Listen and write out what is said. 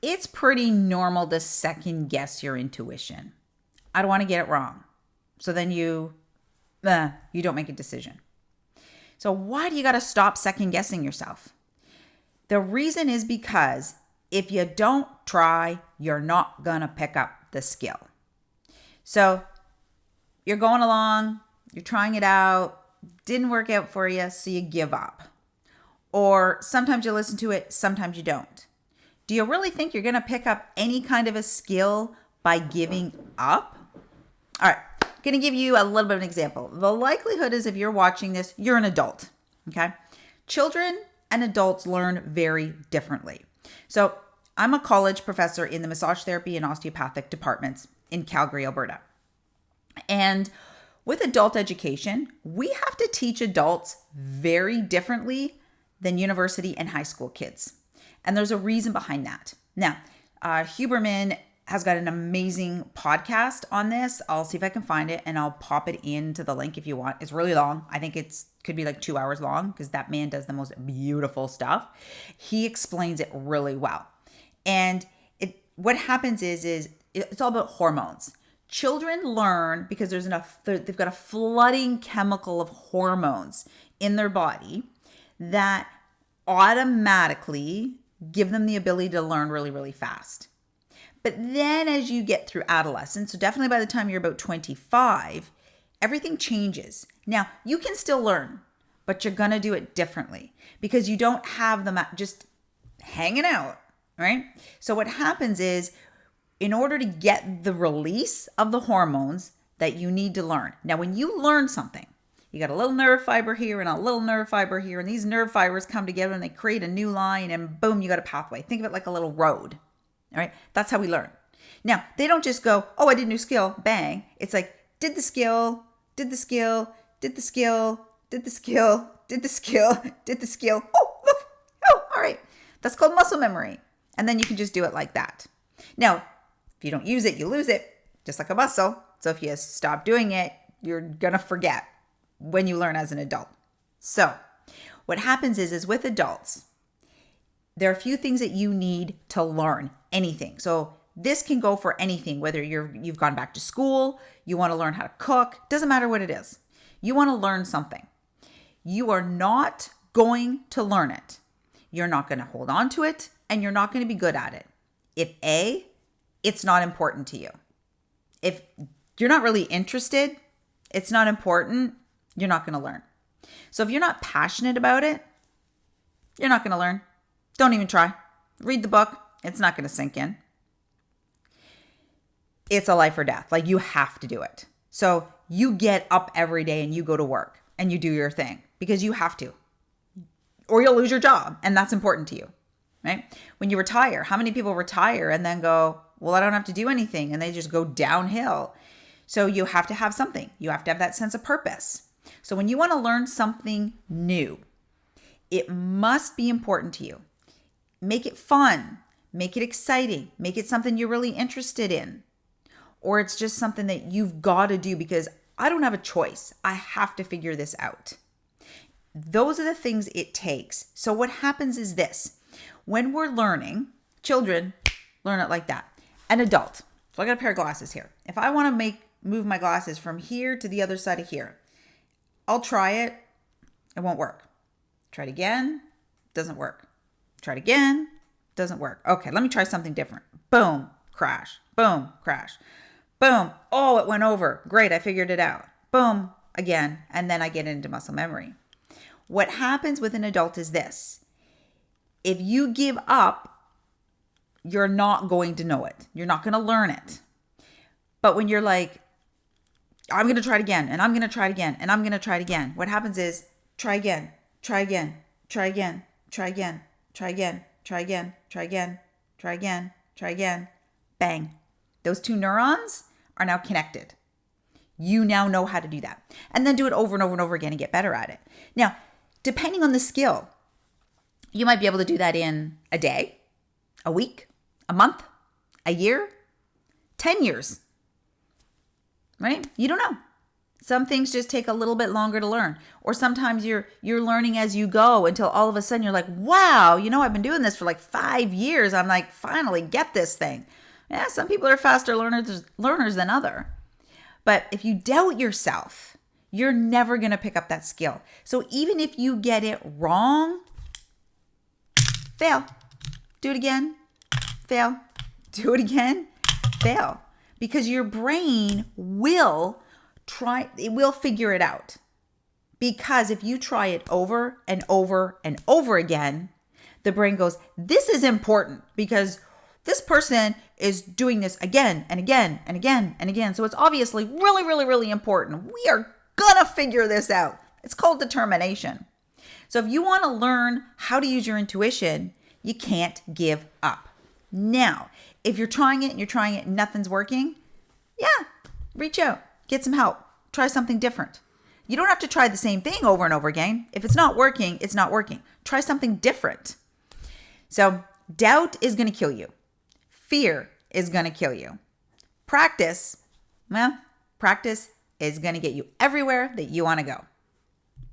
it's pretty normal to second guess your intuition. I don't want to get it wrong. So then you don't make a decision. So why do you got to stop second guessing yourself? The reason is because if you don't try, you're not going to pick up the skill. So you're going along, you're trying it out, didn't work out for you, so you give up. Or sometimes you listen to it, sometimes you don't. Do you really think you're going to pick up any kind of a skill by giving up? All right, I'm going to give you a little bit of an example. The likelihood is if you're watching this, you're an adult, okay? Children and adults learn very differently. So I'm a college professor in the massage therapy and osteopathic departments in Calgary, Alberta. And with adult education, we have to teach adults very differently than university and high school kids. And there's a reason behind that. Now, Huberman has got an amazing podcast on this. I'll see if I can find it and I'll pop it into the link if you want. It's really long. I think could be like 2 hours long because that man does the most beautiful stuff. He explains it really well. And what happens is it's all about hormones. Children learn because they've got a flooding chemical of hormones in their body that automatically give them the ability to learn really, really fast. But then as you get through adolescence, so definitely by the time you're about 25, everything changes. Now, you can still learn, but you're going to do it differently because you don't have them just hanging out, right? So what happens is in order to get the release of the hormones that you need to learn. Now, when you learn something, you got a little nerve fiber here and a little nerve fiber here, and these nerve fibers come together and they create a new line and boom, you got a pathway. Think of it like a little road. All right. That's how we learn. Now, they don't just go, oh, I did a new skill, bang. It's like, did the skill, did the skill, did the skill, did the skill, did the skill, did the skill. Oh, look. Oh, all right. That's called muscle memory. And then you can just do it like that. Now, if you don't use it, you lose it, just like a muscle. So if you stop doing it, you're going to forget when you learn as an adult. So what happens is with adults, there are a few things that you need to learn, anything. So this can go for anything, whether you've gone back to school, you want to learn how to cook, doesn't matter what it is. You want to learn something. You are not going to learn it. You're not going to hold on to it, and you're not going to be good at it. If it's not important to you. If you're not really interested, it's not important, you're not going to learn. So if you're not passionate about it, you're not going to learn. Don't even try. Read the book. It's not going to sink in. It's a life or death. Like you have to do it. So you get up every day and you go to work and you do your thing because you have to, or you'll lose your job. And that's important to you, right? When you retire, how many people retire and then go, well, I don't have to do anything. And they just go downhill. So you have to have something. You have to have that sense of purpose. So when you want to learn something new, it must be important to you. Make it fun. Make it exciting. Make it something you're really interested in. Or it's just something that you've got to do because I don't have a choice. I have to figure this out. Those are the things it takes. So what happens is this. When we're learning, children learn it like that. An adult. So I got a pair of glasses here. If I want to move my glasses from here to the other side of here, I'll try it. It won't work. Try it again. Doesn't work. Try it again. Doesn't work. Okay, let me try something different. Boom, crash. Boom, crash. Boom. Oh, it went over. Great, I figured it out. Boom, again. And then I get into muscle memory. What happens with an adult is this. If you give up, you're not going to know it. You're not going to learn it. But when you're like, I'm going to try it again, and I'm going to try it again, and I'm going to try it again. What happens is try again, try again, try again, try again, try again, try again, try again, try again, try again. Bang. Those two neurons are now connected. You now know how to do that. And then do it over and over and over again and get better at it. Now, depending on the skill, you might be able to do that in a day, a week, a month, a year, 10 years, right? You don't know. Some things just take a little bit longer to learn. Or sometimes you're learning as you go until all of a sudden you're like, wow, I've been doing this for like 5 years. I'm like, finally get this thing. Yeah, some people are faster learners than other. But if you doubt yourself, you're never going to pick up that skill. So even if you get it wrong, fail. Do it again. Fail. Do it again. Fail. Because your brain will figure it out. Because if you try it over and over and over again, the brain goes, this is important because this person is doing this again and again and again and again. So it's obviously really, really, really important. We are gonna figure this out. It's called determination. So if you want to learn how to use your intuition, you can't give up. Now, if you're trying it and nothing's working, yeah, reach out, get some help, try something different. You don't have to try the same thing over and over again. If it's not working, it's not working. Try something different. So doubt is going to kill you. Fear is going to kill you. Practice is going to get you everywhere that you want to go.